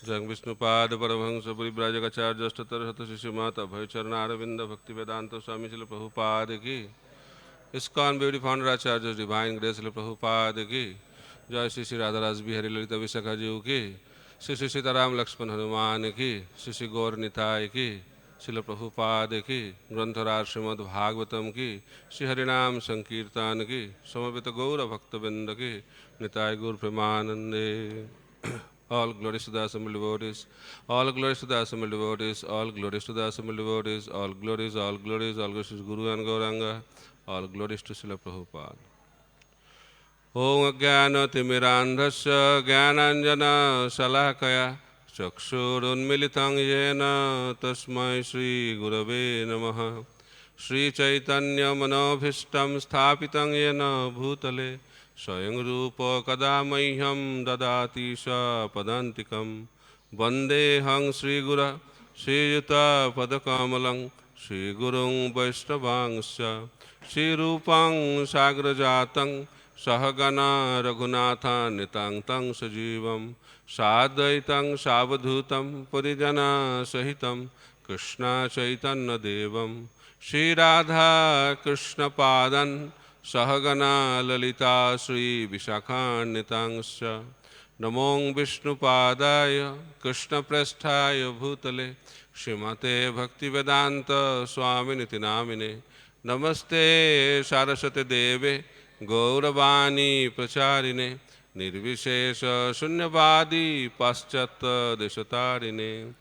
जंग विष्णुपाद परमहंस परिव्राजकाचार्यष्टतर शतशिष्यमाता भयचरणारविंद भक्ति वेदांत स्वामी शिल प्रभुपाद की इस्कॉन ब्यूटी फाउंडर आचार्य डिवाइन ग्रेस शिल प्रभुपाद की जय श्री श्री राधा रास बिहारी ललिता विशाखा जी की श्री श्री सीताराम लक्ष्मण हनुमान की श्री श्री गौर निताय की शिल प्रभुपाद की ग्रंथराज श्रीमद् भागवतम की श्री हरिनाम संकीर्तन की समवेत गौर भक्तबिंद की निताय गौर प्रेमानंदे All glories to the assembled devotees, all glories to the assembled devotees, all glories to the assembled devotees, all glories, all glories, all glories to Guru and Gauranga, all glories to Srila Prabhupada. Om Ajnana Timirandhasya Jnananjana Salakaya Chakshurunmilitam Yena Tasmai Shri Gurave Namaha Shri Chaitanya Manobhishtam Sthapitam Yena Bhutale Swayam Rupa Kada Mahyam Dadati Sa Padantikam Vandeham Shri Gura Shri Yuta Padakamalang Shri Gurung Vaishnavangsya Shri Rupang Sagrajatang Sahagana Raghunatha Nitang Tang Sajivam Sadaitam Savadhutam Parijana Sahitam Krishna Chaitanya Devam Shri Radha Krishna Padan Sahagana Lalita Sri Vishakhanitangsya Namong Vishnu Padaya Krishna Prasthaya Bhutale Srimate Bhaktivedanta Swaminiti Namine Namaste Saraswate Deve Gauravani Pracharine Nirvishesha Shunyavadi Paschat Deshatarine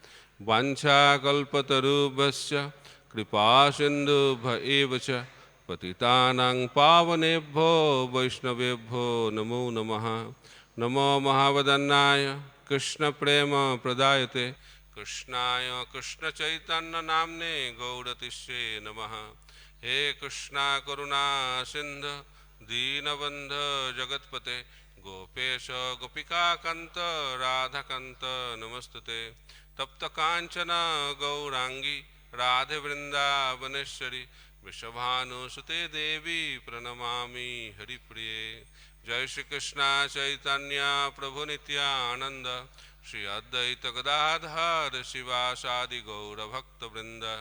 Vancha Kalpatarubhasya Kripa Sindhu Evacha Patitanang Pavanebho Vaishnavebho Namo Namaha Namo Mahavadannaya Krishna Prema Pradayate Krishnaya Krishna Chaitanya Namne Gaudatishe Namaha He Krishna Karuna Sindhu Deenabandha Jagatpate Gopesha Gopika Kanta Radha Kanta Namastate Tapta Kanchana Gaurangi Radhe Vrindavaneshwari Vrishabhanu Sute Devi Pranamami Haripriye Jai Shri Krishna Chaitanya Prabhu Nityananda Shri Advaita Gadadhar Shivasadi Gaura Bhakta Vrinda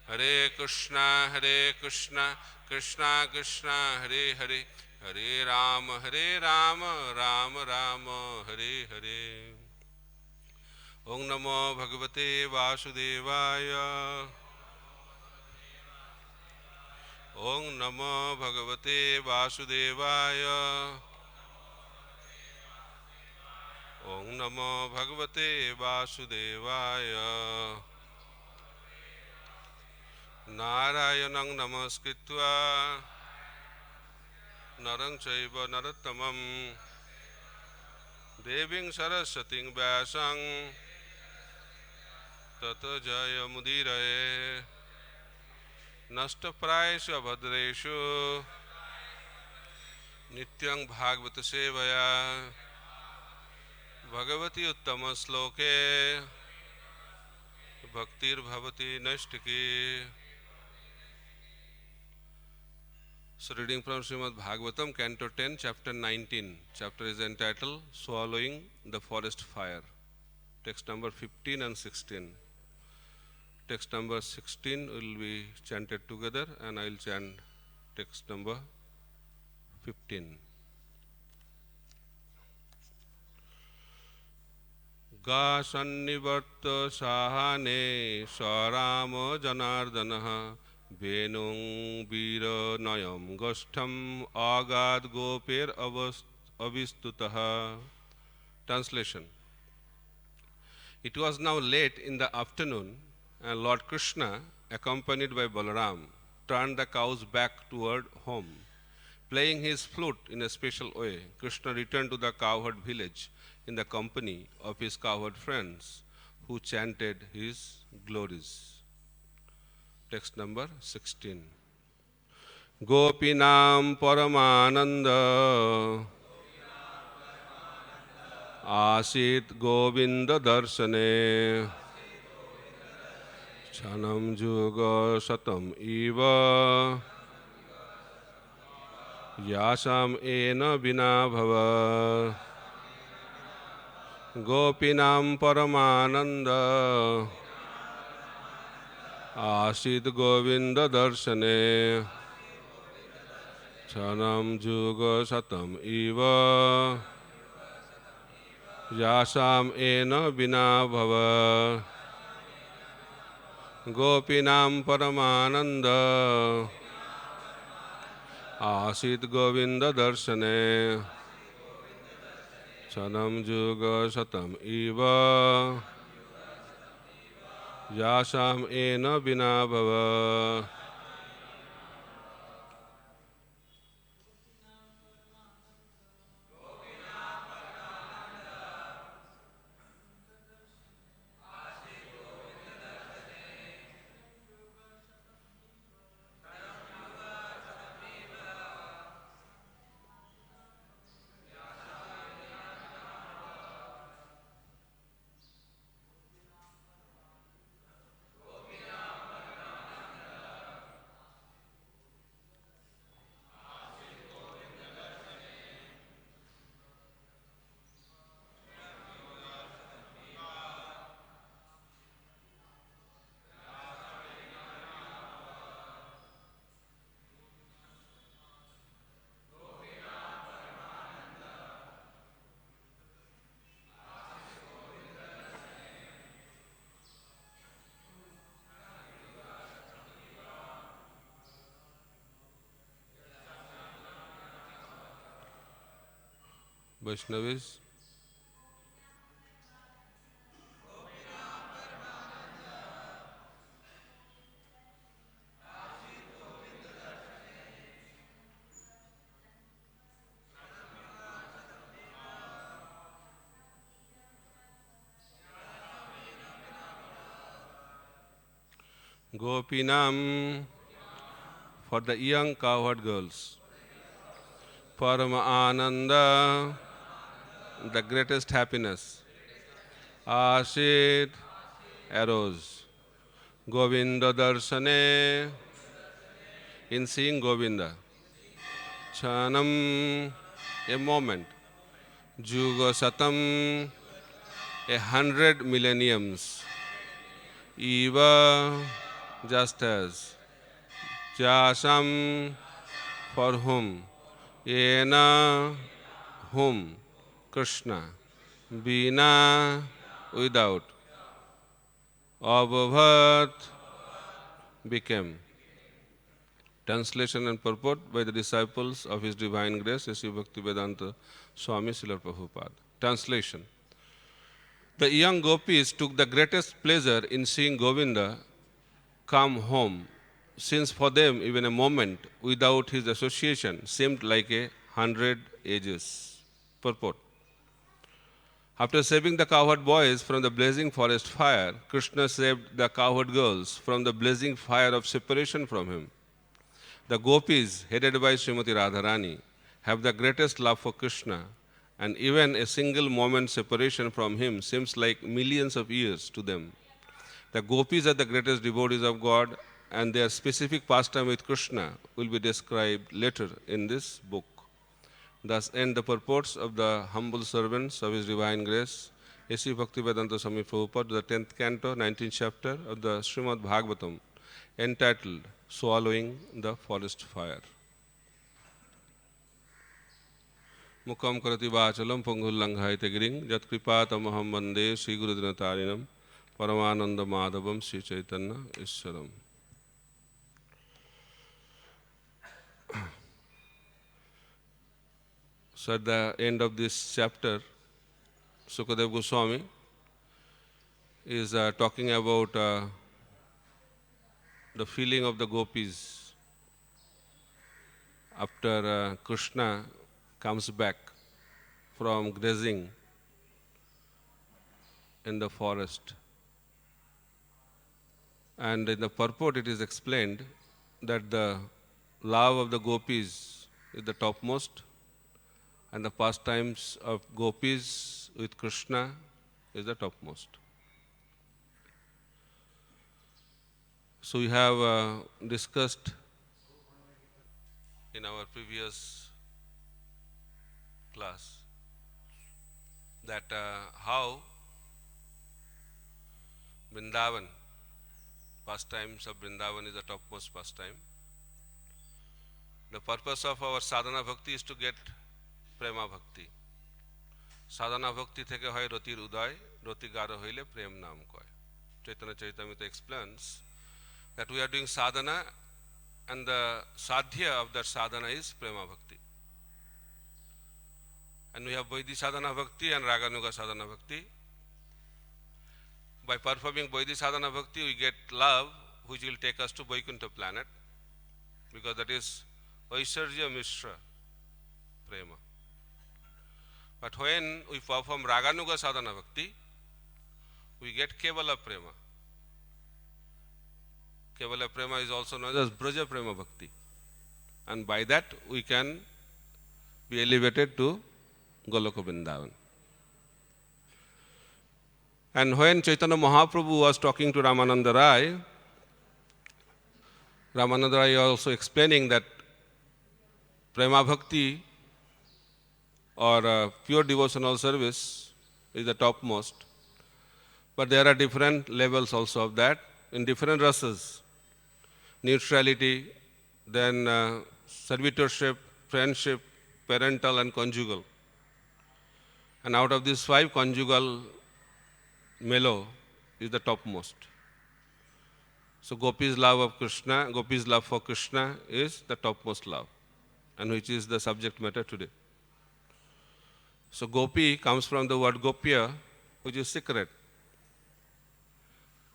Hare Krishna Krishna Krishna Hare Hare Hare Rama Rama Rama Hare Hare Om Namo Bhagavate Vasudevaya Om Namo Bhagavate Vasudevaya Om Namo Bhagavate Vasudevaya Narayanang Namaskritva Narang Chaiva Narottamam Deving Saraswating Vyasang Tata Jaya Mudiraye Nashtaprayasya Bhadreshu Nityang Bhagavata Sevaya Bhagavati Uttama Sloke Bhaktir Bhavati Nashtaki. So reading from Srimad Bhagavatam, Canto 10, Chapter 19. Chapter is entitled Swallowing the Forest Fire. Text number 15 and 16. Text number 16 will be chanted together and I will chant text number 15. Ga sannivarta sahane sarama janardanaha venung vira nayam gashtam agad goper avistutaha. Translation. It was now late in the afternoon and Lord Krishna, accompanied by Balaram, turned the cows back toward home. Playing his flute in a special way, Krishna returned to the cowherd village in the company of his cowherd friends, who chanted his glories. Text number 16. Gopinam Paramananda Asit Govinda Darshane Chanam Juga Satam Eva Yasam Ena Bina Bhava Gopinam Paramananda Asit Govinda Darshane Chanam Juga Satam Eva Yasam Ena Bina Bhava Gopinam Paramananda Asit Govinda Darshane Chanam Juga Satam Eva Yasam Ena Bina Bhava. Vaishnavis. Gopinam for the young cowherd girls. Parama Ananda, the greatest happiness. Ashit arose. Govinda Darshane, in seeing Govinda. Chanam, a moment. Juga Satam, 100 millenniums. Eva, just as. Jasam, for whom. Ena, whom. Krishna. Bina, without. Abhavat, became. Translation and purport by the disciples of His Divine Grace, S.C. Bhaktivedanta Swami Srila Prabhupada. Translation. The young gopis took the greatest pleasure in seeing Govinda come home, since for them even a moment without his association seemed like 100 ages. Purport. After saving the cowherd boys from the blazing forest fire, Krishna saved the cowherd girls from the blazing fire of separation from him. The gopis, headed by Srimati Radharani, have the greatest love for Krishna, and even a single moment separation from him seems like millions of years to them. The gopis are the greatest devotees of God, and their specific pastime with Krishna will be described later in this book. Thus end the purports of the humble servants of His Divine Grace, A.C. Bhaktivedanta Swami Prabhupada, the 10th canto, 19th chapter of the Srimad Bhagavatam, entitled Swallowing the Forest Fire. Mukam karati vachalam pangullanghayate giring jat kripatamaham vande Sri Gurudinatarinam Paramananda Madhavam Sri Chaitanya Ishwaram. So at the end of this chapter, Sukadeva Goswami is talking about the feeling of the gopis after Krishna comes back from grazing in the forest. And in the purport it is explained that the love of the gopis is the topmost, and the pastimes of gopis with Krishna is the topmost. So we have discussed in our previous class that how Vrindavan, pastimes of Vrindavan is the topmost pastime. The purpose of our sadhana bhakti is to get prema bhakti. Sadhana bhakti theke hoy ratir uday, rati garo hoile prem naam koy. Chaitanya Charitamrita explains that we are doing sadhana and the sadhya of that sadhana is prema bhakti. And we have Vaidhi sadhana bhakti and Raganuga sadhana bhakti. By performing Vaidhi sadhana bhakti, we get love which will take us to Vaikuntha planet, because that is Vaisarja Mishra prema. But when we perform Raganuga sadhana bhakti, we get Kevala prema. Kevala prema is also known as Braja prema bhakti. And by that we can be elevated to Goloka Vrindavan. And when Chaitanya Mahaprabhu was talking to Ramananda Rai, Ramananda Rai also explaining that prema bhakti or pure devotional service is the topmost. But there are different levels also of that in different rasas. Neutrality, then servitorship, friendship, parental and conjugal. And out of these 5, conjugal melo is the topmost. So Gopi's love of Krishna, Gopi's love for Krishna is the topmost love, and which is the subject matter today. So Gopi comes from the word Gopya, which is secret.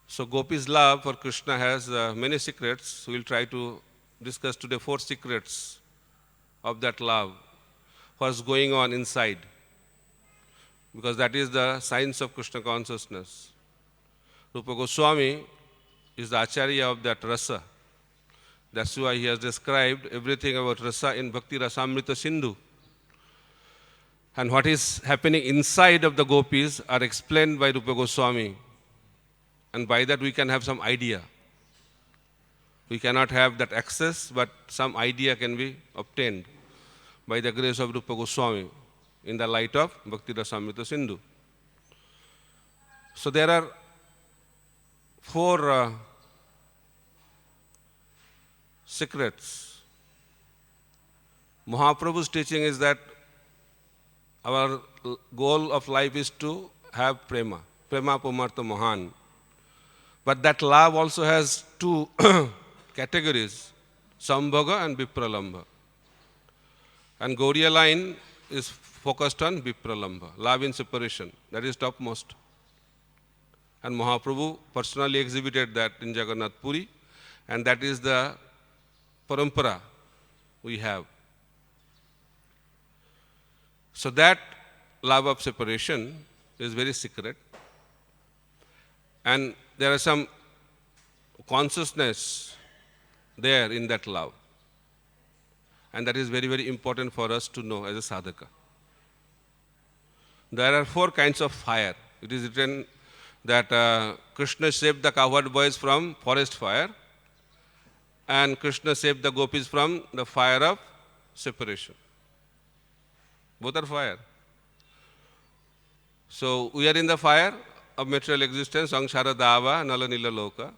So Gopi's love for Krishna has many secrets. We will try to discuss today 4 secrets of that love, what's going on inside, because that is the science of Krishna consciousness. Rupa Goswami is the Acharya of that rasa. That's why he has described everything about rasa in Bhakti Rasamrita Sindhu. And what is happening inside of the gopis are explained by Rupa Goswami. And by that we can have some idea. We cannot have that access, but some idea can be obtained by the grace of Rupa Goswami in the light of Bhakti Rasamrita Sindhu. So there are 4 secrets. Mahaprabhu's teaching is that our goal of life is to have prema, prema pumartha mahan. But that love also has 2 categories, Sambhoga and Vipralambha. And Gaudiya line is focused on Vipralambha, love in separation, that is topmost. And Mahaprabhu personally exhibited that in Jagannath Puri, and that is the parampara we have. So that love of separation is very secret. And there are some consciousness there in that love. And that is very, very important for us to know as a sadhaka. There are 4 kinds of fire. It is written that Krishna saved the cowherd boys from forest fire, and Krishna saved the gopis from the fire of separation. Both are fire. So we are in the fire of material existence, Samsara Dava, Nala Nila Loka,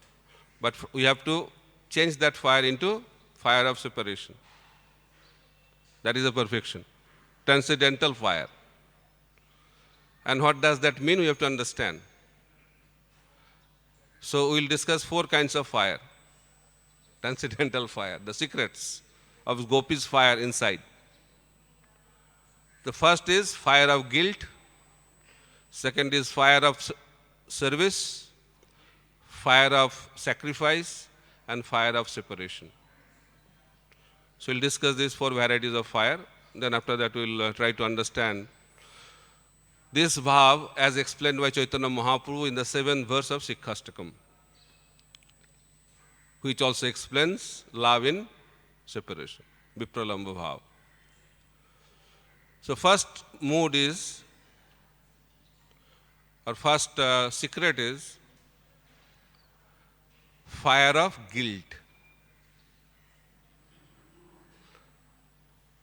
but we have to change that fire into fire of separation. That is a perfection, transcendental fire. And what does that mean? We have to understand. So we will discuss 4 kinds of fire. Transcendental fire, the secrets of Gopi's fire inside. The first is fire of guilt. Second is fire of service, fire of sacrifice, and fire of separation. So we'll discuss these 4 varieties of fire. Then after that we'll try to understand this bhav as explained by Chaitanya Mahaprabhu in the 7th verse of Sikhastakam, which also explains love in separation, Vipralambha bhav. So first mood is, or first secret is fire of guilt.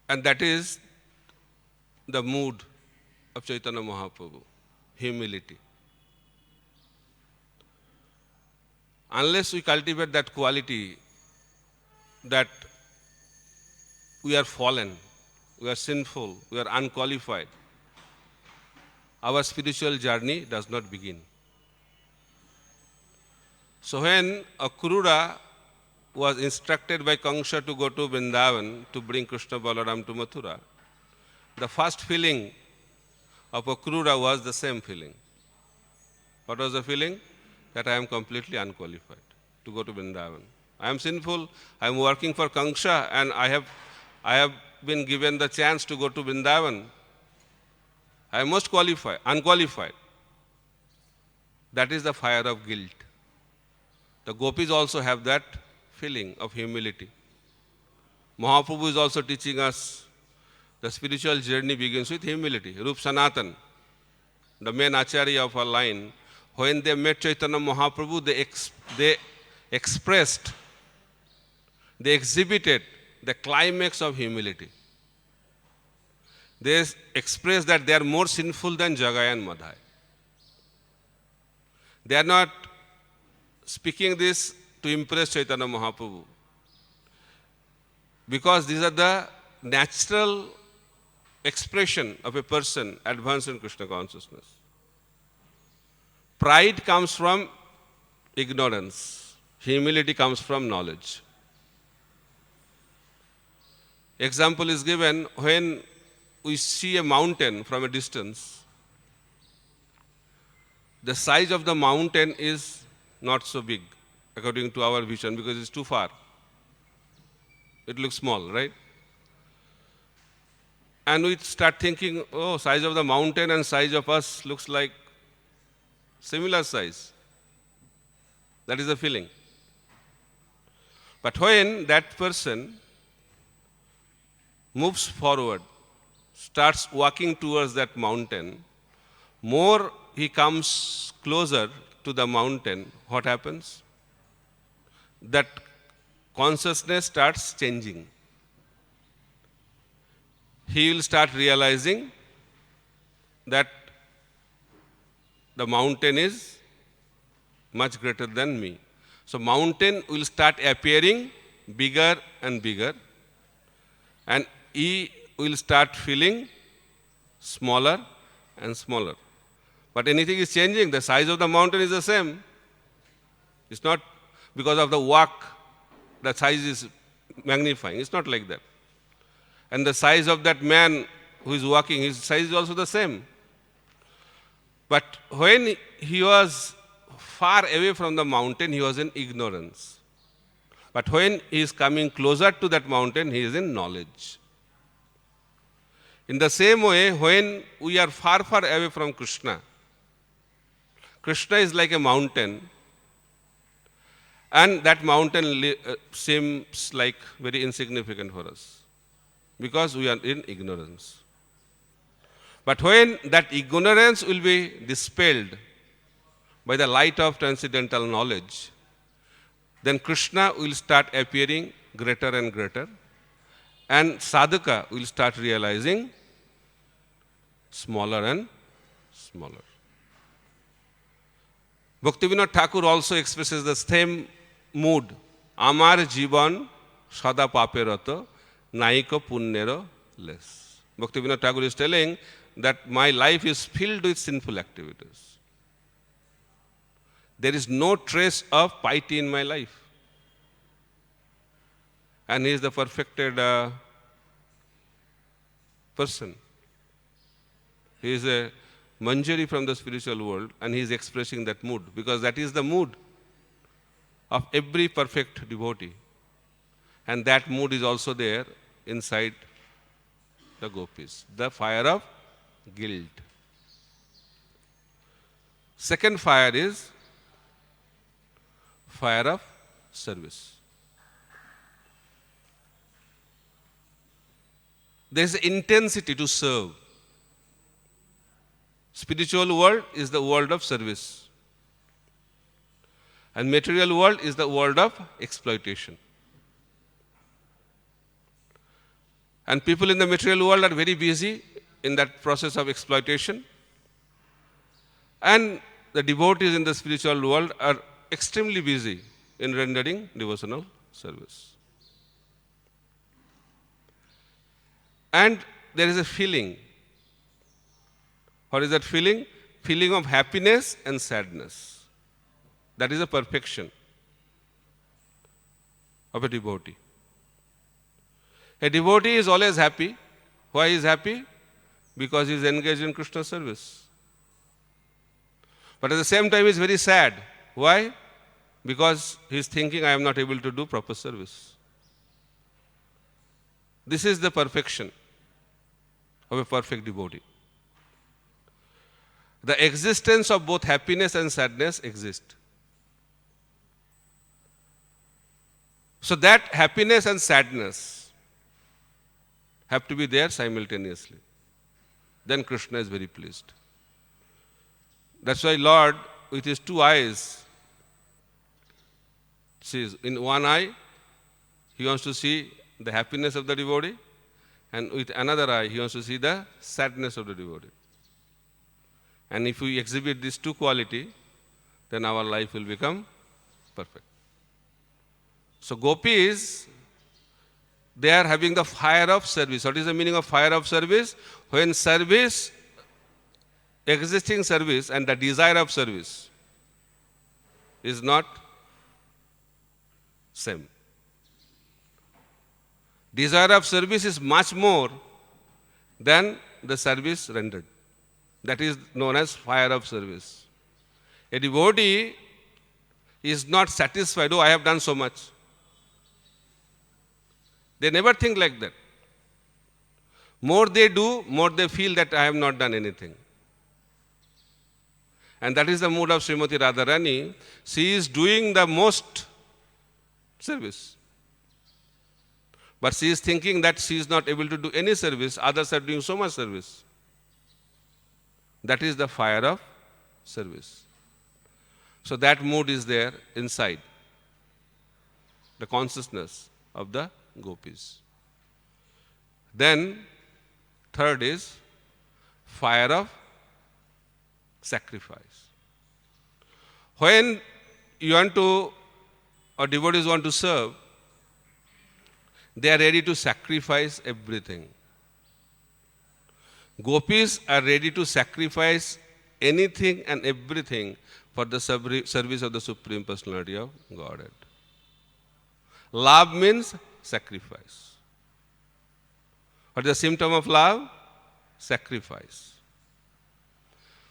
And that is the mood of Chaitanya Mahaprabhu, humility. Unless we cultivate that quality that we are fallen, we are sinful, we are unqualified, our spiritual journey does not begin. So when Akrura was instructed by Kamsa to go to Vrindavan to bring Krishna Balaram to Mathura, the first feeling of Akrura was the same feeling. What was the feeling? That I am completely unqualified to go to Vrindavan. I am sinful, I am working for Kamsa, and I have been given the chance to go to Vrindavan. I am most unqualified. That is the fire of guilt. The gopis also have that feeling of humility. Mahaprabhu is also teaching us the spiritual journey begins with humility. Rup Sanatan, the main acharya of our line, when they met Chaitanya Mahaprabhu, they exhibited the climax of humility. They expressed that they are more sinful than Jagai and Madhai. They are not speaking this to impress Chaitanya Mahaprabhu, because these are the natural expression of a person advanced in Krishna consciousness. Pride comes from ignorance. Humility comes from knowledge. Example is given when we see a mountain from a distance. The size of the mountain is not so big according to our vision because it's too far. It looks small, right? And we start thinking, oh, size of the mountain and size of us looks like similar size. That is the feeling. But when that person moves forward, starts walking towards that mountain, more he comes closer to the mountain, what happens? That consciousness starts changing. He will start realizing that the mountain is much greater than me. So mountain will start appearing bigger and bigger, and he will start feeling smaller and smaller. But anything is changing. The size of the mountain is the same. It's not because of the walk the size is magnifying. It's not like that. And the size of that man who is walking, his size is also the same. But when he was far away from the mountain, he was in ignorance. But when he is coming closer to that mountain, he is in knowledge. In the same way, when we are far, far away from Krishna, Krishna is like a mountain, and that mountain seems like very insignificant for us because we are in ignorance. But when that ignorance will be dispelled by the light of transcendental knowledge, then Krishna will start appearing greater and greater, and sadhaka will start realizing smaller and smaller. Bhaktivinoda Thakur also expresses the same mood. Amar jiban sada paperato naiko punnero less. Bhaktivinoda Thakur is telling that my life is filled with sinful activities. There is no trace of piety in my life. And he is the perfected person. He is a Manjari from the spiritual world, and he is expressing that mood because that is the mood of every perfect devotee. And that mood is also there inside the gopis, the fire of guilt. Second fire is fire of service. There is intensity to serve. Spiritual world is the world of service. And material world is the world of exploitation. And people in the material world are very busy in that process of exploitation. And the devotees in the spiritual world are extremely busy in rendering devotional service. And there is a feeling. What is that feeling? Feeling of happiness and sadness. That is a perfection of a devotee. A devotee is always happy. Why he is happy? Because he is engaged in Krishna service. But at the same time he is very sad. Why? Because he is thinking, I am not able to do proper service. This is the perfection of a perfect devotee. The existence of both happiness and sadness exists. So that happiness and sadness have to be there simultaneously. Then Krishna is very pleased. That's why Lord, with his two eyes, sees in one eye, he wants to see the happiness of the devotee, and with another eye, he wants to see the sadness of the devotee. And if we exhibit these two qualities, then our life will become perfect. So gopis, they are having the fire of service. What is the meaning of fire of service? When service, existing service and the desire of service is not same. Desire of service is much more than the service rendered. That is known as fire of service. A devotee is not satisfied, oh, I have done so much. They never think like that. More they do, more they feel that I have not done anything. And that is the mood of Srimati Radharani. She is doing the most service. But she is thinking that she is not able to do any service, others are doing so much service. That is the fire of service. So that mood is there inside the consciousness of the gopis. Then, third is fire of sacrifice. When you want to, or devotees want to serve, they are ready to sacrifice everything. Gopis are ready to sacrifice anything and everything for the service of the Supreme Personality of Godhead. Love means sacrifice. What is the symptom of love? Sacrifice.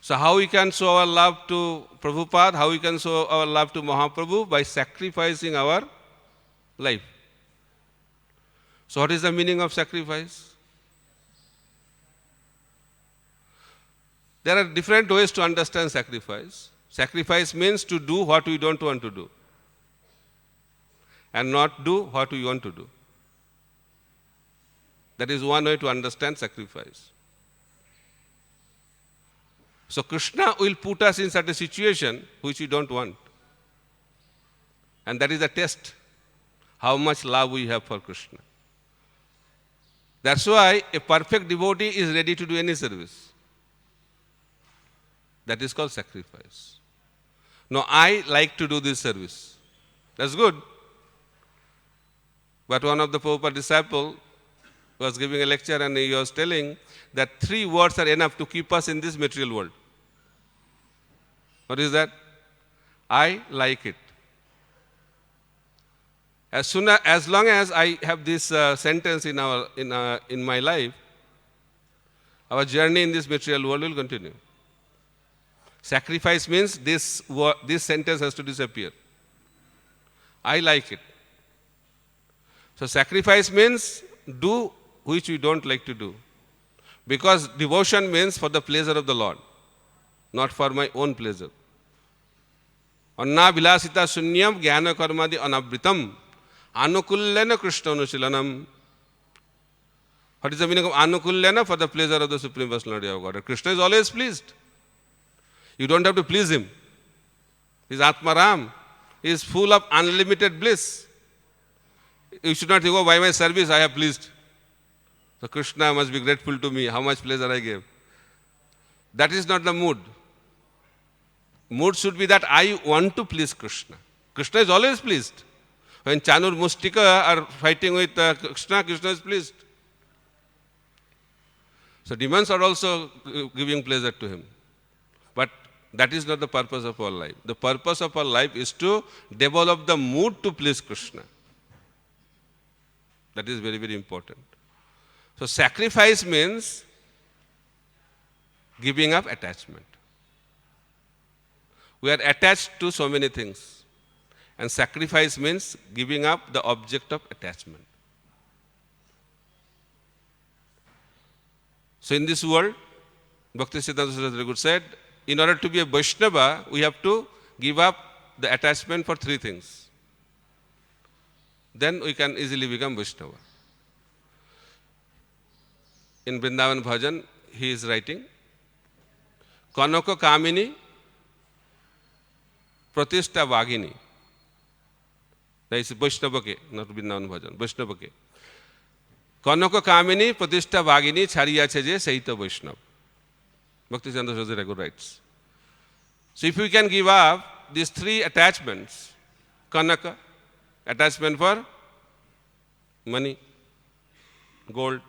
So how we can show our love to Prabhupada, how we can show our love to Mahaprabhu? By sacrificing our life. So what is the meaning of sacrifice? There are different ways to understand sacrifice. Sacrifice means to do what we don't want to do and not do what we want to do. That is one way to understand sacrifice. So Krishna will put us in such a situation which we don't want. And that is the test, how much love we have for Krishna. That's why a perfect devotee is ready to do any service. That is called sacrifice. No, I like to do this service. That's good. But one of the Prabhupada disciples was giving a lecture and he was telling that 3 words are enough to keep us in this material world. What is that? I like it. As long as I have this sentence in my life, our journey in this material world will continue. Sacrifice means this sentence has to disappear. I like it. So sacrifice means do which we don't like to do. Because devotion means for the pleasure of the Lord, not for my own pleasure. Anna vilasita sunyam jnana karmadi anabritam anukullena krishna anusilanam. What is the meaning of anukullena? For the pleasure of the Supreme Personality of God. Krishna is always pleased. You don't have to please him. He is Atmaram. He is full of unlimited bliss. You should not think, oh, by my service I have pleased. So Krishna must be grateful to me, how much pleasure I gave. That is not the mood. Mood should be that I want to please Krishna. Krishna is always pleased. When Chanur Mustika are fighting with Krishna, Krishna is pleased. So demons are also giving pleasure to him. But that is not the purpose of our life. The purpose of our life is to develop the mood to please Krishna. That is very, very important. So sacrifice means giving up attachment. We are attached to so many things. And sacrifice means giving up the object of attachment. So in this world, Bhaktisiddhanta Saraswati Thakur said, in order to be a Vaishnava, we have to give up the attachment for three things. Then we can easily become Vaishnava. In Vrindavan Bhajan, he is writing, Kanaka Kamini Pratishtha Vagini. That is Vaishnavake, not Vrindavan Bhajan, Vaishnavake. Kanaka Kamini Pratishtha Vagini Chariya Cheje Saita Vaishnav. Bhaktisiddhanta Saraswati Thakur writes. So if we can give up these three attachments, Kanaka, attachment for money, gold,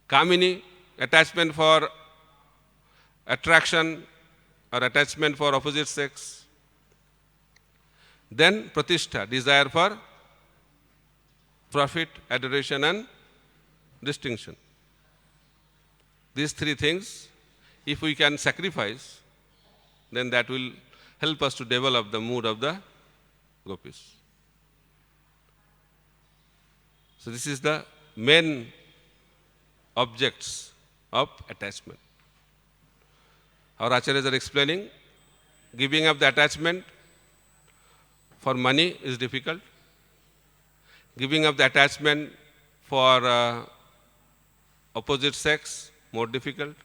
Kamini, attachment for attraction or attachment for opposite sex, then Pratishtha, desire for profit, adoration and distinction. These three things, if we can sacrifice, then that will help us to develop the mood of the gopis. So this is the main objects of attachment. Our acharyas are explaining, giving up the attachment for money is difficult. Giving up the attachment for opposite sex, more difficult.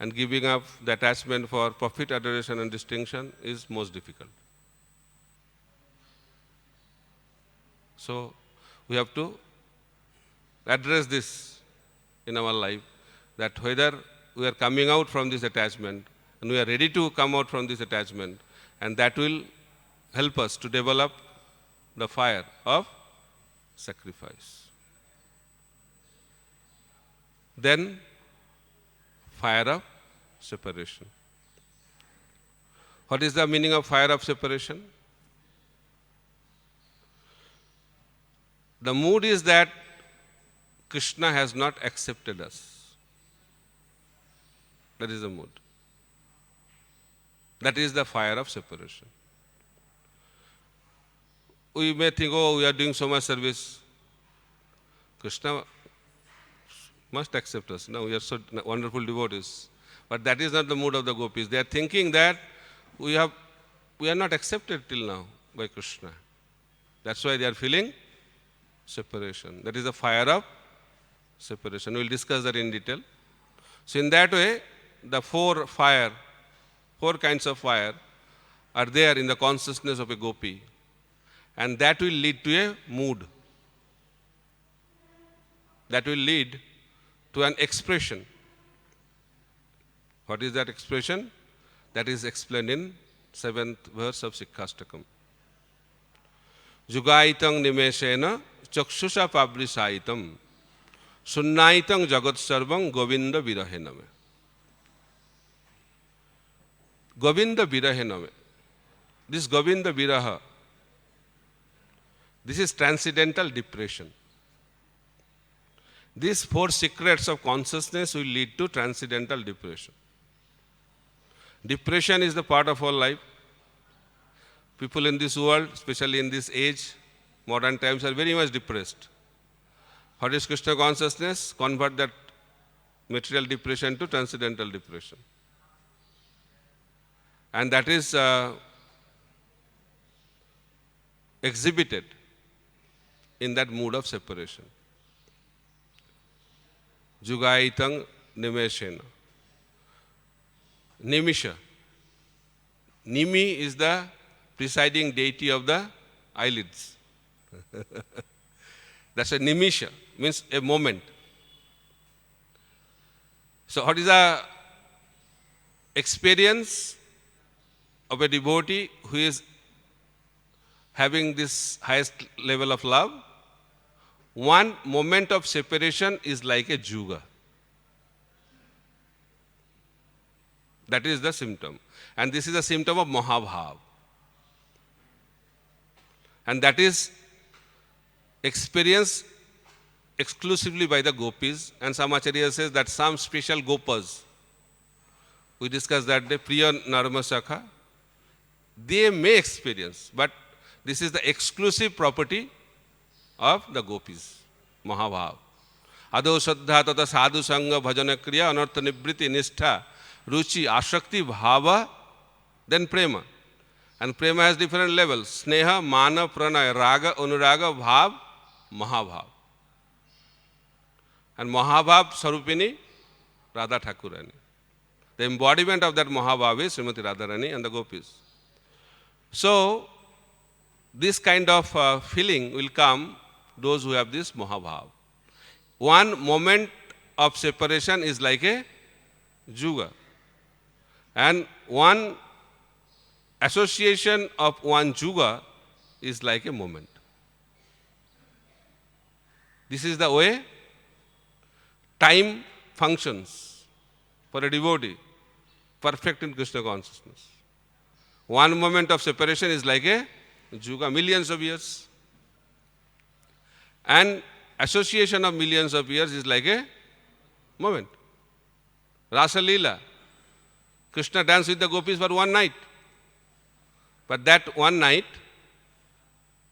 And giving up the attachment for profit, adoration and distinction is most difficult. So we have to address this in our life, that whether we are coming out from this attachment and we are ready to come out from this attachment, and that will help us to develop the fire of sacrifice. Then fire of separation. What is the meaning of fire of separation? The mood is that Krishna has not accepted us. That is the mood. That is the fire of separation. We may think, oh, we are doing so much service. Krishna must accept us. No, we are so wonderful devotees. But that is not the mood of the gopis. They are thinking that we are not accepted till now by Krishna. That's why they are feeling separation. That is the fire of separation. We will discuss that in detail. So in that way, the four kinds of fire are there in the consciousness of a gopi. And that will lead to a mood. That will lead to an expression. What is that expression? That is explained in 7th verse of Sikhastakam. Jugaitang nimeshena chakshusha pabrisaitam sunnaitang jagat sarvam govinda virahename. Govinda virahename. This Govinda viraha, this is transcendental depression. These four secrets of consciousness will lead to transcendental depression. Depression is the part of our life. People in this world, especially in this age, modern times, are very much depressed. What is Krishna consciousness? Convert that material depression to transcendental depression. And that is exhibited in that mood of separation. Jugaitang nimeshena. Nimisha. Nimi is the presiding deity of the eyelids. That's a nimisha, means a moment. So what is the experience of a devotee who is having this highest level of love? One moment of separation is like a juga. That is the symptom. And this is a symptom of Mahabhav. And that is experienced exclusively by the gopis. And some Acharya says that some special gopas, we discussed that day, Priya Narmasakha, they may experience, but this is the exclusive property of the gopis, Mahabhav. Ado Shraddha Tata Sadhu Sangha Bhajana Kriya Anartha Nibriti Nishtha Ruchi Ashakti Bhava, then Prema. And Prema has different levels: Sneha, Mana, Pranaya, Raga, Anuraga, Bhav, Mahabhav. And Mahabhav Sarupini, Radha Thakurani. The embodiment of that Mahabhav is Srimati Radharani and the gopis. So, this kind of feeling will come those who have this Mahabhav. One moment of separation is like a juga. And one association of one juga is like a moment. This is the way time functions for a devotee, perfect in Krishna consciousness. One moment of separation is like a juga, millions of years. And association of millions of years is like a moment. Rasa Leela. Krishna danced with the gopis for one night. But that one night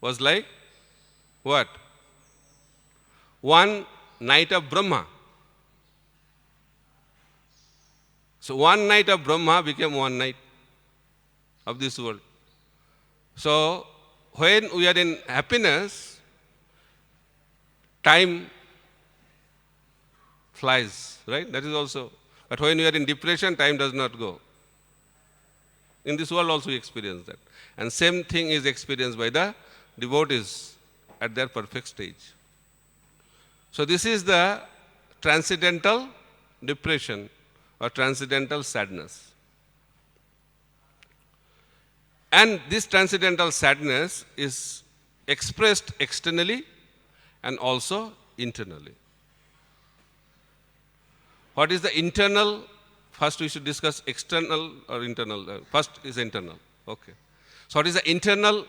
was like what? One night of Brahma. So one night of Brahma became one night of this world. So when we are in happiness, time flies, right? That is also. But when we are in depression, time does not go. In this world also we experience that. And same thing is experienced by the devotees at their perfect stage. So this is the transcendental depression or transcendental sadness. And this transcendental sadness is expressed externally and also internally. What is the internal? First we should discuss external or internal. First is internal. Okay. So what is the internal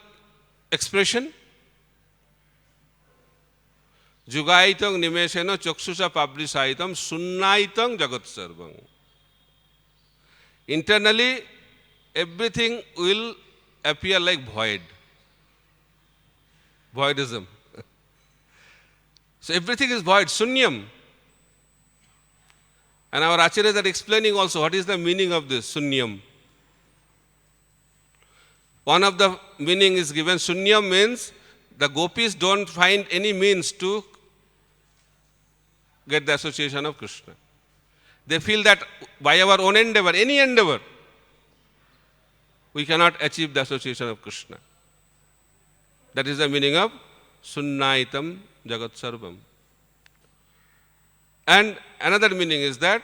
expression? Jugaitang nimeshena chakshusha pablisaitam sunnaitang jagat sarvam. Internally, everything will appear like void. Voidism. So everything is void, sunyam. And our acharyas are explaining also what is the meaning of this sunyam. One of the meaning is given, sunyam means the gopis don't find any means to get the association of Krishna. They feel that by our own endeavor, any endeavor, we cannot achieve the association of Krishna. That is the meaning of sunnaitam jagat sarvam. And another meaning is that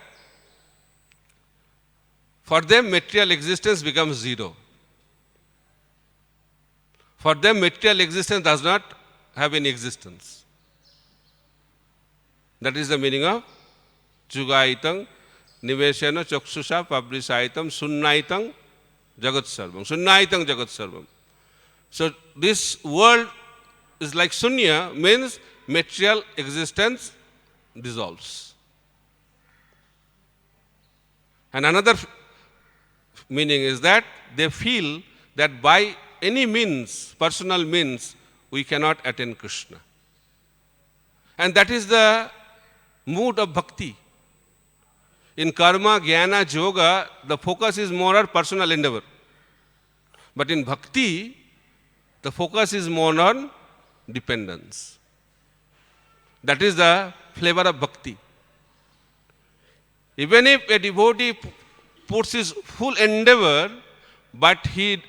for them material existence becomes zero. For them material existence does not have any existence. That is the meaning of Jugaitam Niveshena Chakshusha Pabrisaitam Sunnaitam Jagat Sarvam. Sunnaitam Jagat Sarvam. So this world is like sunya, means material existence dissolves. And another meaning is that they feel that by any means, personal means, we cannot attain Krishna. And that is the mood of bhakti. In karma, jnana, yoga, the focus is more on personal endeavor. But in bhakti, the focus is more on dependence. That is the flavor of bhakti. Even if a devotee puts his full endeavor, but he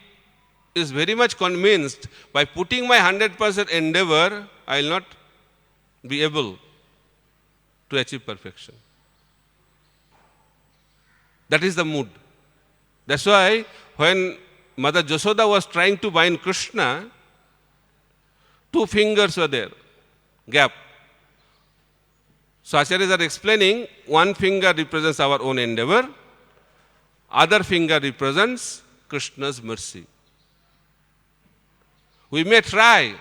is very much convinced, by putting my 100% endeavor, I will not be able to achieve perfection. That is the mood. That's why when Mother Jasoda was trying to bind Krishna, two fingers were there, gap. So Acharyas are explaining, one finger represents our own endeavor, other finger represents Krishna's mercy. We may try,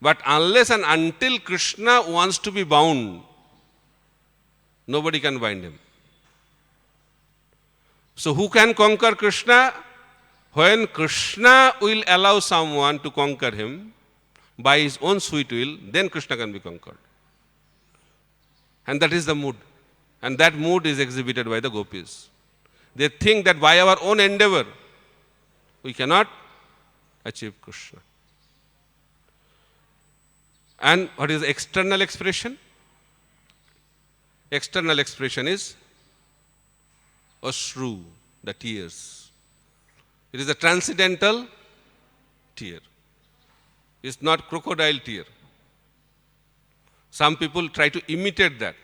but unless and until Krishna wants to be bound, nobody can bind him. So who can conquer Krishna? When Krishna will allow someone to conquer him by his own sweet will, then Krishna can be conquered. And that is the mood. And that mood is exhibited by the gopis. They think that by our own endeavor, we cannot achieve Krishna. And what is external expression? External expression is ashru, the tears. It is a transcendental tear. It's not crocodile tear. Some people try to imitate that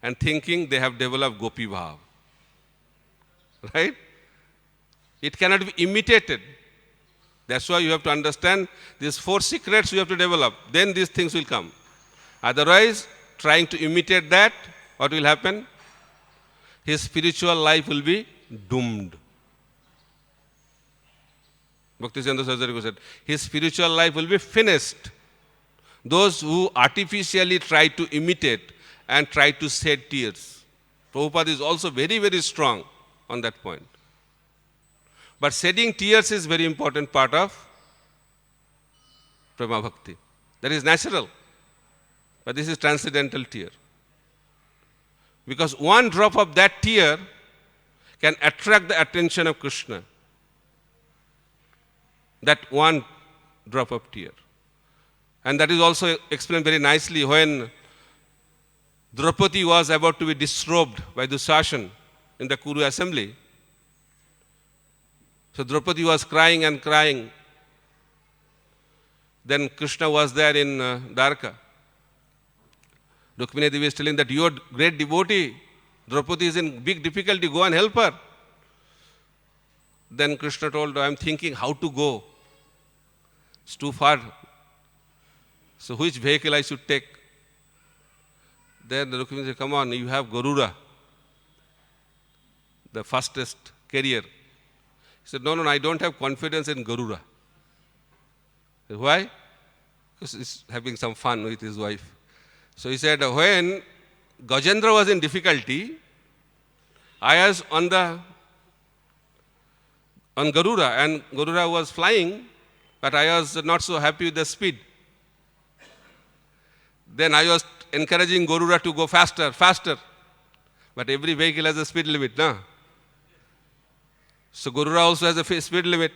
and thinking they have developed gopi bhav. Right? It cannot be imitated. That's why you have to understand these 4 secrets you have to develop. Then these things will come. Otherwise, trying to imitate that, what will happen? His spiritual life will be doomed. Bhaktisiddhanta Saraswati Goswami said, his spiritual life will be finished. Those who artificially try to imitate and try to shed tears. Prabhupada is also very, very strong on that point. But shedding tears is very important part of Prema Bhakti. That is natural. But this is transcendental tear. Because one drop of that tear can attract the attention of Krishna. That one drop of tear. And that is also explained very nicely when Draupadi was about to be disrobed by Dushasan in the Kuru assembly. So Draupadi was crying and crying. Then Krishna was there in Dwarka. Rukmini Devi is telling that you are great devotee. Draupadi is in big difficulty, go and help her. Then Krishna told, I am thinking how to go. It's too far. So which vehicle I should take? Then Rukmini said, come on, you have Garuda, the fastest carrier. He said, no, I don't have confidence in Garuda. Said, why? Because he's having some fun with his wife. So he said, when Gajendra was in difficulty, I was on Garuda, and Garuda was flying, but I was not so happy with the speed. Then I was encouraging Garuda to go faster. But every vehicle has a speed limit, no? So Garuda also has a speed limit.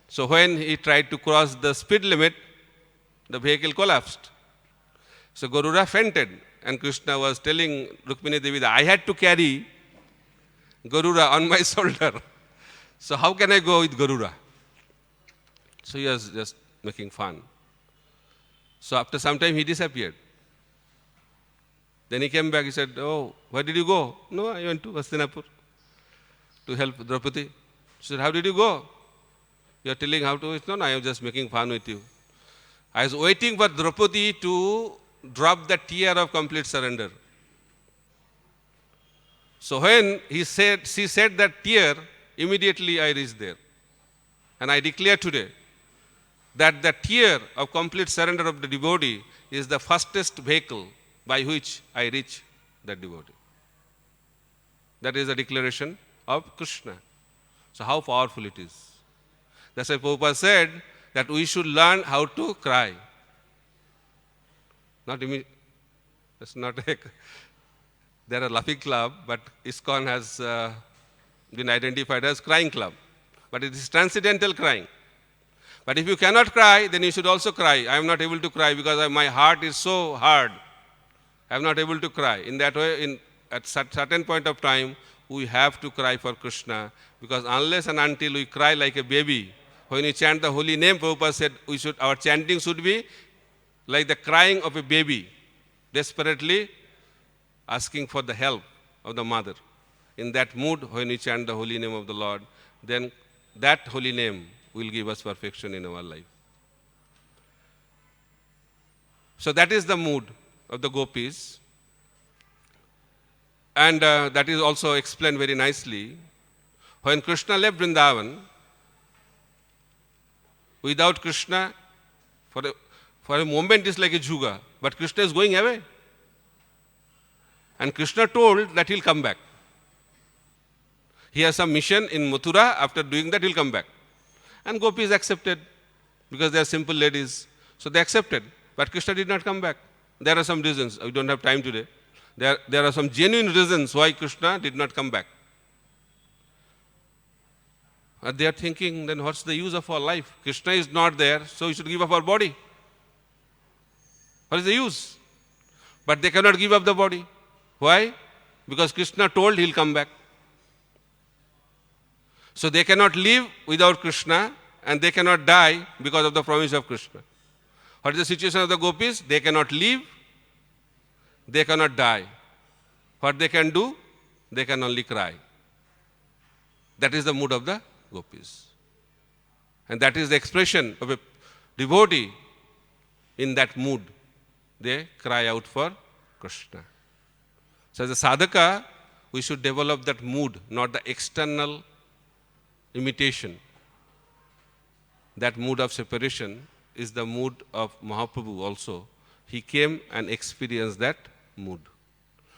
So when he tried to cross the speed limit, the vehicle collapsed. So Garuda fainted. And Krishna was telling Rukmini Devi that I had to carry Garuda on my shoulder. So how can I go with Garuda? So he was just making fun. So after some time he disappeared. Then he came back, he said, oh, where did you go? No, I went to Hastinapur to help Draupadi. She said, how did you go? You are telling how to, no, I am just making fun with you. I was waiting for Draupadi to drop the tear of complete surrender. So when she said that tear, immediately I reached there. And I declare today that the tear of complete surrender of the devotee is the fastest vehicle by which I reach that devotee. That is a declaration of Krishna. So how powerful it is. That's why Prabhupada said that we should learn how to cry. That's not a, there are laughing club, but ISKCON has been identified as crying club. But it is transcendental crying. But if you cannot cry, then you should also cry. I am not able to cry because my heart is so hard. I am not able to cry. In that way, at certain point of time, we have to cry for Krishna, because unless and until we cry like a baby, when we chant the holy name, Prabhupada said our chanting should be like the crying of a baby, desperately asking for the help of the mother. in that mood when we chant the holy name of the Lord, then that holy name will give us perfection in our life. So that is the mood of the gopis. And that is also explained very nicely. When Krishna left Vrindavan, without Krishna, for a moment it's like a juga, but Krishna is going away. And Krishna told that he'll come back. He has some mission in Mathura. After doing that, he'll come back. And gopis accepted because they are simple ladies. So they accepted. But Krishna did not come back. There are some reasons. We don't have time today. There are some genuine reasons why Krishna did not come back. And they are thinking, then what's the use of our life? Krishna is not there, so we should give up our body. What is the use? But they cannot give up the body. Why? Because Krishna told he'll come back. So they cannot live without Krishna and they cannot die because of the promise of Krishna. What is the situation of the gopis? They cannot live, they cannot die. What they can do? They can only cry. That is the mood of the gopis. And that is the expression of a devotee in that mood. They cry out for Krishna. So as a sadhaka, we should develop that mood, not the external imitation. That mood of separation is the mood of Mahaprabhu also. He came and experienced that mood.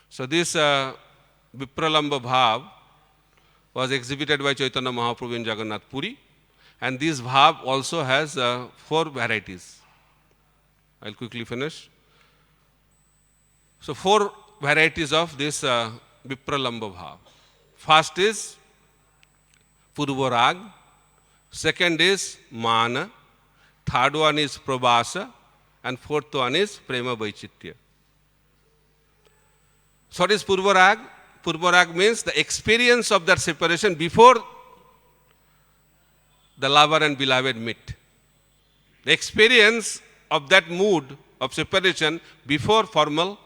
So this Vipralamba Bhav was exhibited by Chaitanya Mahaprabhu in Jagannath Puri. And this Bhav also has 4 varieties. I'll quickly finish. So 4 varieties of this Vipralamba Bhav. First is Purvarag, second is Mana, third one is Prabhasa, and fourth one is Prema Vaichitya. So what is Purvarag? Purvarag means the experience of that separation before the lover and beloved meet. The experience of that mood of separation before formal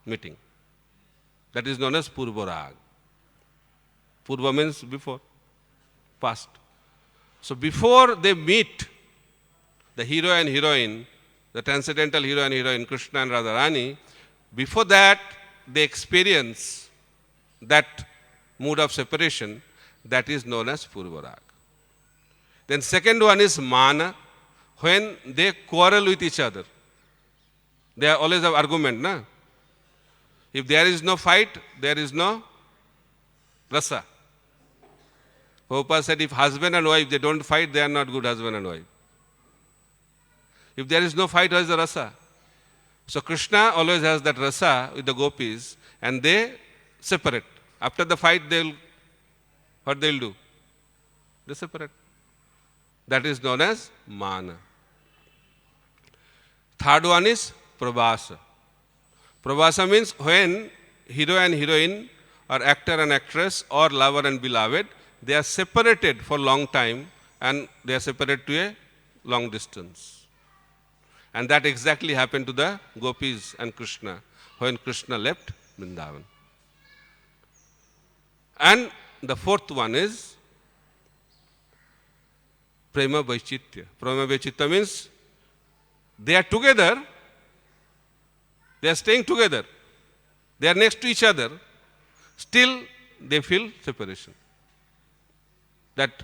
meeting. That is known as Purvarag. Purva means before, past. So before they meet, the hero and heroine, the transcendental hero and heroine, Krishna and Radharani, before that they experience that mood of separation, that is known as Purvarag. Then second one is Mana, when they quarrel with each other. They always have argument, na? If there is no fight, there is no rasa. Prabhupada said, if husband and wife, they don't fight, they are not good husband and wife. If there is no fight, what is the rasa? So Krishna always has that rasa with the gopis and they separate. After the fight, what they'll do? They separate. That is known as Mana. Third one is Prabhasa. Prabhasa means when hero and heroine or actor and actress or lover and beloved, they are separated for a long time and they are separated to a long distance. And that exactly happened to the gopis and Krishna when Krishna left Vrindavan. And the fourth one is Prema Vaichitya. Prema Vaichitya means they are together, they are staying together, they are next to each other, still they feel separation. That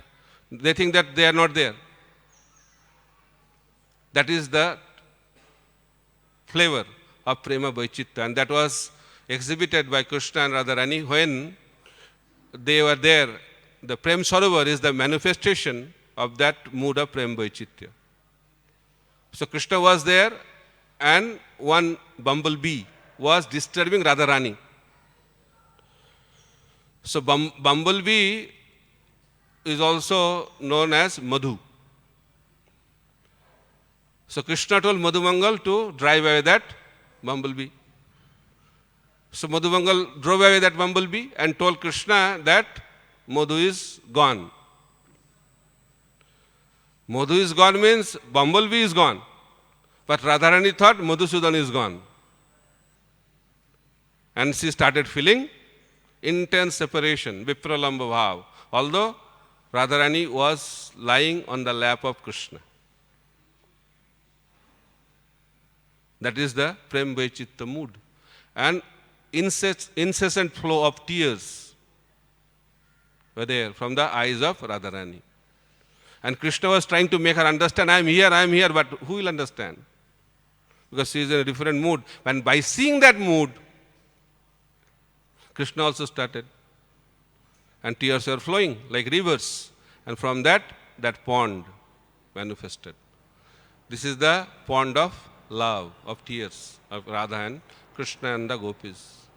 they think that they are not there. That is the flavor of Prema Vaichitya, and that was exhibited by Krishna and Radharani when they were there. The Prem Sarovar is the manifestation of that mood of Prem Vaichitya. So Krishna was there and one bumblebee was disturbing Radharani. So bumblebee is also known as Madhu. So Krishna told Madhumangal to drive away that bumblebee. So Madhumangal drove away that bumblebee and told Krishna that Madhu is gone. Madhu is gone means bumblebee is gone. But Radharani thought Madhusudan is gone. And she started feeling intense separation, Vipralamba Bhav, although Radharani was lying on the lap of Krishna. That is the Prem Vaichitta mood. And incessant flow of tears were there from the eyes of Radharani. And Krishna was trying to make her understand, I am here, but who will understand? Because she is in a different mood. And by seeing that mood, Krishna also started. And tears were flowing like rivers. And from that pond manifested. This is the pond of love, of tears, of Radha and Krishna and the gopis.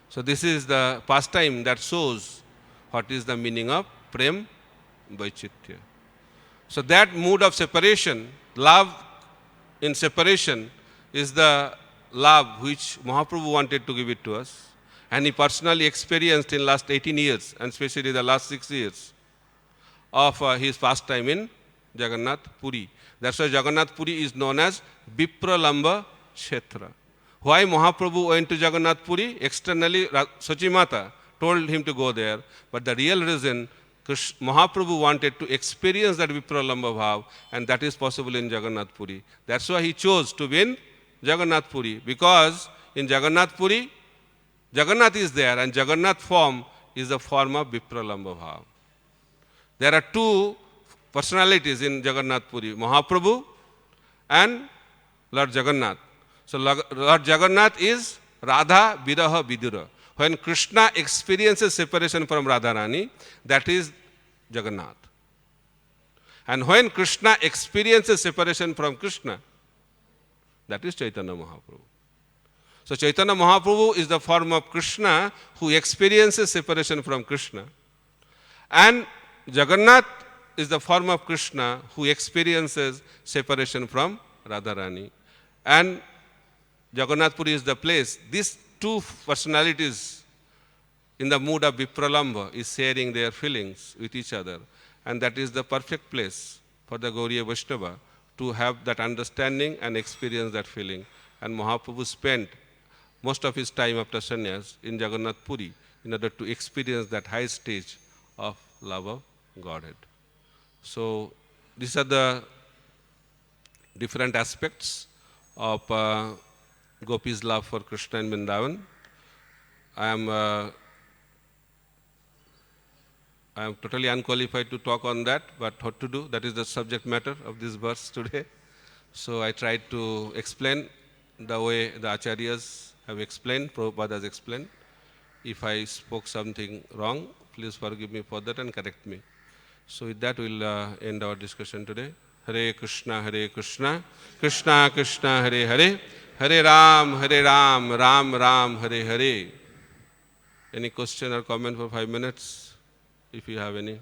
So this is the pastime that shows what is the meaning of Prem Vaichitya. So that mood of separation, love in separation, is the love which Mahaprabhu wanted to give it to us. And he personally experienced in last 18 years, and especially the last 6 years, of his pastime in Jagannath Puri. That's why Jagannath Puri is known as Vipralamba Kshetra. Why Mahaprabhu went to Jagannath Puri? Externally, Sachimata told him to go there. But the real reason, Mahaprabhu wanted to experience that Vipralamba Bhav, and that is possible in Jagannath Puri. That's why he chose to be in Jagannath Puri. Because in Jagannath Puri, Jagannath is there, and Jagannath form is the form of Vipralamba Bhav. There are two personalities in Jagannath Puri, Mahaprabhu and Lord Jagannath. So Lord Jagannath is Radha Viraha Vidura. When Krishna experiences separation from Radharani, that is Jagannath. And when Krishna experiences separation from Krishna, that is Chaitanya Mahaprabhu. So Chaitanya Mahaprabhu is the form of Krishna who experiences separation from Krishna. And Jagannath is the form of Krishna who experiences separation from Radharani. And Jagannath Puri is the place. These two personalities in the mood of Vipralamba is sharing their feelings with each other. And that is the perfect place for the Gauriya Vaishnava to have that understanding and experience that feeling. And Mahaprabhu spent most of his time after sannyas in Jagannath Puri in order to experience that high stage of love of Godhead. So these are the different aspects of Gopi's love for Krishna and Vrindavan. I am totally unqualified to talk on that, but what to do? That is the subject matter of this verse today. So I tried to explain the way the Acharyas have explained, Prabhupada has explained. If I spoke something wrong, please forgive me for that and correct me. So with that, we'll end our discussion today. Hare Krishna, Krishna Krishna, Hare Hare, Hare Ram, Ram Ram, Hare Hare. Any question or comment for 5 minutes, if you have any?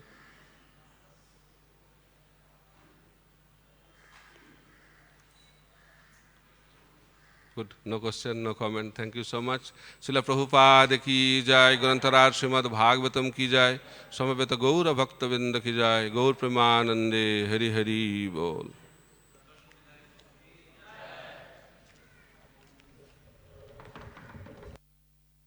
Good. No question, no comment. Thank you so much. Srila Prabhupada ki jai, Grantaraj Srimad Bhagavatam ki jai, Samaveta Gaura Bhaktavinda ki jai, Gaur Premanande, Hari Hari Bol.